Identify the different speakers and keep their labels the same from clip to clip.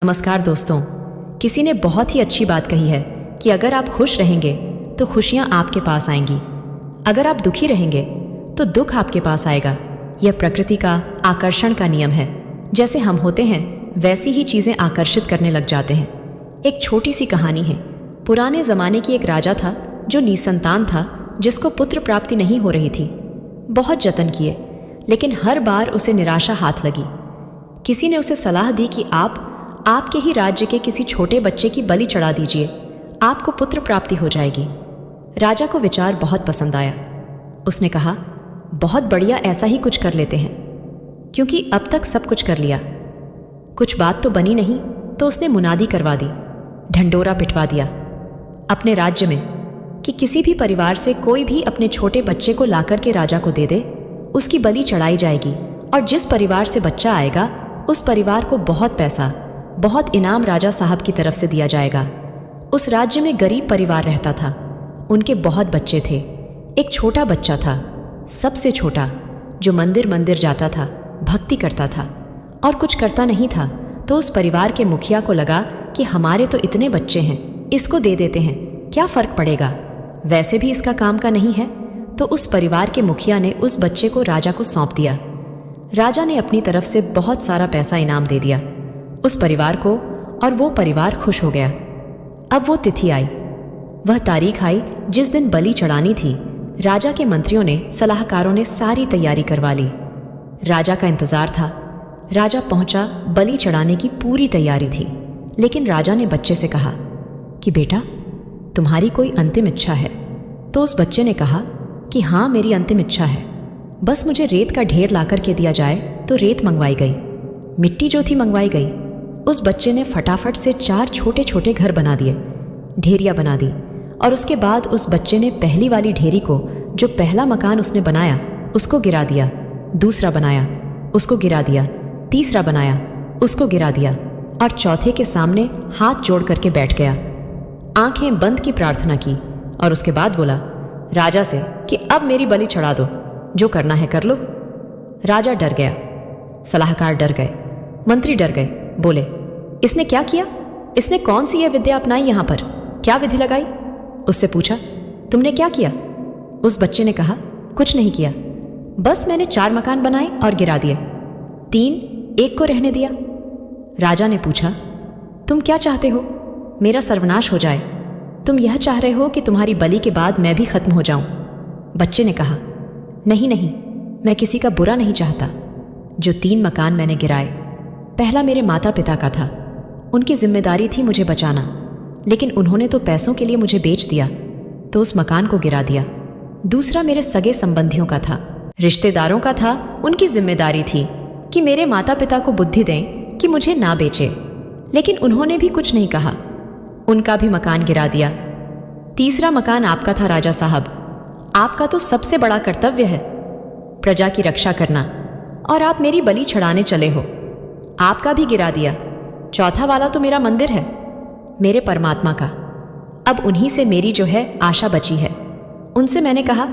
Speaker 1: नमस्कार दोस्तों। किसी ने बहुत ही अच्छी बात कही है कि अगर आप खुश रहेंगे तो खुशियां आपके पास आएंगी, अगर आप दुखी रहेंगे तो दुख आपके पास आएगा। यह प्रकृति का आकर्षण का नियम है। जैसे हम होते हैं वैसी ही चीज़ें आकर्षित करने लग जाते हैं। एक छोटी सी कहानी है। पुराने ज़माने की एक राजा था जो निसंतान था, जिसको पुत्र प्राप्ति नहीं हो रही थी। बहुत जतन किए लेकिन हर बार उसे निराशा हाथ लगी। किसी ने उसे सलाह दी कि आप आपके ही राज्य के किसी छोटे बच्चे की बलि चढ़ा दीजिए, आपको पुत्र प्राप्ति हो जाएगी। राजा को विचार बहुत पसंद आया। उसने कहा, बहुत बढ़िया, ऐसा ही कुछ कर लेते हैं, क्योंकि अब तक सब कुछ कर लिया, कुछ बात तो बनी नहीं। तो उसने मुनादी करवा दी, ढंडोरा पिटवा दिया अपने राज्य में कि किसी भी परिवार से कोई भी अपने छोटे बच्चे को लाकर के राजा को दे दे, उसकी बलि चढ़ाई जाएगी। और जिस परिवार से बच्चा आएगा उस परिवार को बहुत पैसा, बहुत इनाम राजा साहब की तरफ से दिया जाएगा। उस राज्य में गरीब परिवार रहता था। उनके बहुत बच्चे थे। एक छोटा बच्चा था, सबसे छोटा, जो मंदिर मंदिर जाता था, भक्ति करता था और कुछ करता नहीं था। तो उस परिवार के मुखिया को लगा कि हमारे तो इतने बच्चे हैं, इसको दे देते हैं, क्या फ़र्क पड़ेगा, वैसे भी इसका काम का नहीं है। तो उस परिवार के मुखिया ने उस बच्चे को राजा को सौंप दिया। राजा ने अपनी तरफ से बहुत सारा पैसा इनाम दे दिया उस परिवार को और वो परिवार खुश हो गया। अब वो तिथि आई, वह तारीख आई जिस दिन बलि चढ़ानी थी। राजा के मंत्रियों ने, सलाहकारों ने सारी तैयारी करवा ली। राजा का इंतजार था। राजा पहुंचा, बलि चढ़ाने की पूरी तैयारी थी। लेकिन राजा ने बच्चे से कहा कि बेटा, तुम्हारी कोई अंतिम इच्छा है? तो उस बच्चे ने कहा कि हाँ, मेरी अंतिम इच्छा है, बस मुझे रेत का ढेर लाकर के दिया जाए। तो रेत मंगवाई गई, मिट्टी जो थी मंगवाई गई। उस बच्चे ने फटाफट से 4 छोटे छोटे घर बना दिए, ढेरियाँ बना दी। और उसके बाद उस बच्चे ने पहली वाली ढेरी को, जो पहला मकान उसने बनाया, उसको गिरा दिया। दूसरा बनाया, उसको गिरा दिया। तीसरा बनाया, उसको गिरा दिया। और चौथे के सामने हाथ जोड़ करके बैठ गया, आंखें बंद की प्रार्थना की। और उसके बाद बोला राजा से कि अब मेरी बलि चढ़ा दो, जो करना है कर लो। राजा डर गया, सलाहकार डर गए, मंत्री डर गए। बोले, इसने क्या किया? इसने कौन सी यह विद्या अपनाई? यहाँ पर क्या विधि लगाई? उससे पूछा, तुमने क्या किया? उस बच्चे ने कहा, कुछ नहीं किया, बस मैंने 4 मकान बनाए और गिरा दिए, 3, 1 को रहने दिया। राजा ने पूछा, तुम क्या चाहते हो? मेरा सर्वनाश हो जाए? तुम यह चाह रहे हो कि तुम्हारी बलि के बाद मैं भी खत्म हो जाऊं? बच्चे ने कहा, नहीं नहीं, मैं किसी का बुरा नहीं चाहता। जो 3 मकान मैंने गिराए, पहला मेरे माता पिता का था, उनकी जिम्मेदारी थी मुझे बचाना, लेकिन उन्होंने तो पैसों के लिए मुझे बेच दिया, तो उस मकान को गिरा दिया। दूसरा मेरे सगे संबंधियों का था, रिश्तेदारों का था, उनकी जिम्मेदारी थी कि मेरे माता पिता को बुद्धि दें कि मुझे ना बेचे, लेकिन उन्होंने भी कुछ नहीं कहा, उनका भी मकान गिरा दिया। तीसरा मकान आपका था राजा साहब, आपका तो सबसे बड़ा कर्तव्य है प्रजा की रक्षा करना, और आप मेरी बलि चढ़ाने चले हो, आपका भी गिरा दिया। चौथा वाला तो मेरा मंदिर है, मेरे परमात्मा का। अब उन्हीं से मेरी जो है आशा बची है। उनसे मैंने कहा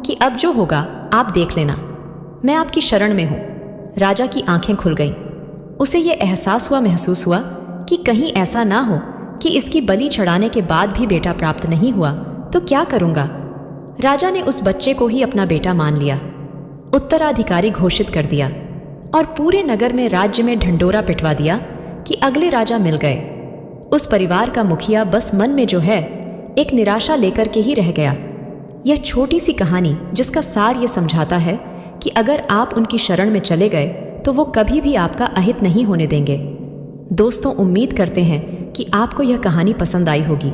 Speaker 1: कि अब जो होगा आप देख लेना, मैं आपकी शरण में हूँ। राजा की आंखें खुल गईं। उसे ये महसूस हुआ कि कहीं ऐसा ना हो कि इसकी बलि चढ़ाने के बाद भी बेटा प्राप्त नहीं हुआ तो क्या करूँगा। राजा ने उस बच्चे को ही अपना बेटा मान लिया, उत्तराधिकारी घोषित कर दिया और पूरे नगर में, राज्य में ढंडोरा पिटवा दिया कि अगले राजा मिल गए। उस परिवार का मुखिया बस मन में जो है एक निराशा लेकर के ही रह गया। यह छोटी सी कहानी जिसका सार ये समझाता है कि अगर आप उनकी शरण में चले गए तो वो कभी भी आपका अहित नहीं होने देंगे। दोस्तों, उम्मीद करते हैं कि आपको यह कहानी पसंद आई होगी।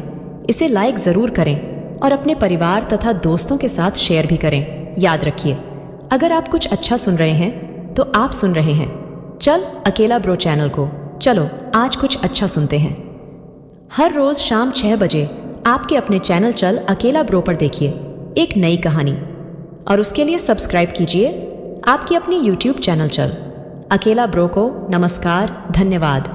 Speaker 1: इसे लाइक ज़रूर करें और अपने परिवार तथा दोस्तों के साथ शेयर भी करें। याद रखिए, अगर आप कुछ अच्छा सुन रहे हैं तो आप सुन रहे हैं चल अकेला ब्रो चैनल को। चलो आज कुछ अच्छा सुनते हैं। हर रोज़ शाम 6 बजे आपके अपने चैनल चल अकेला ब्रो पर देखिए एक नई कहानी, और उसके लिए सब्सक्राइब कीजिए आपकी अपनी YouTube चैनल चल अकेला ब्रो को। नमस्कार, धन्यवाद।